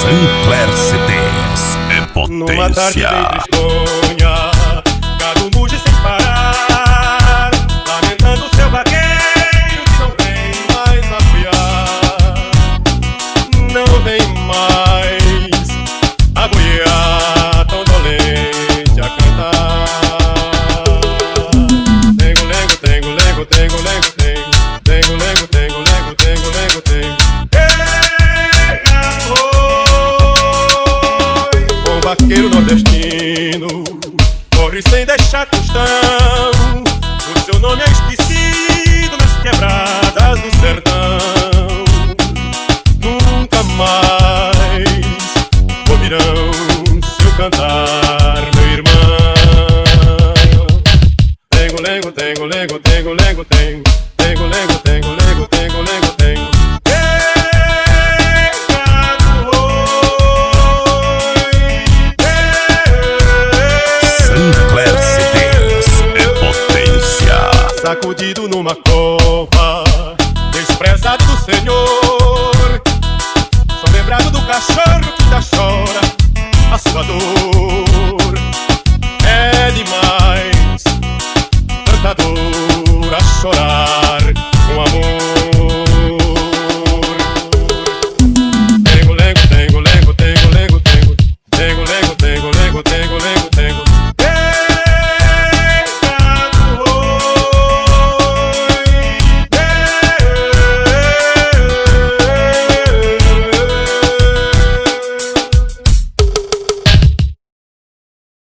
Sinclair CDs é potência. Numa tarde bem tristonha, gado muge sem parar, lamentando seu vaqueiro que não vem mais apoiar. Não vem mais a boiar tão dolente a cantar. Tengo, lengo, tengo, lengo, tengo, lengo, tengo. Tengo, lengo, tengo, lengo, tengo, lengo, tengo. Vaqueiro nordestino corre sem deixar tostão. O seu nome é esquecido nas quebradas do sertão. Nunca mais ouvirão seu cantar, meu irmão. Tengo, lengo, tengo, lengo, tengo, lengo, tengo. Tengo, lengo, tengo, lengo, tengo, lengo, tengo. Sacudido numa cova, desprezado do Senhor, só lembrado do cachorro que já chora a sua dor.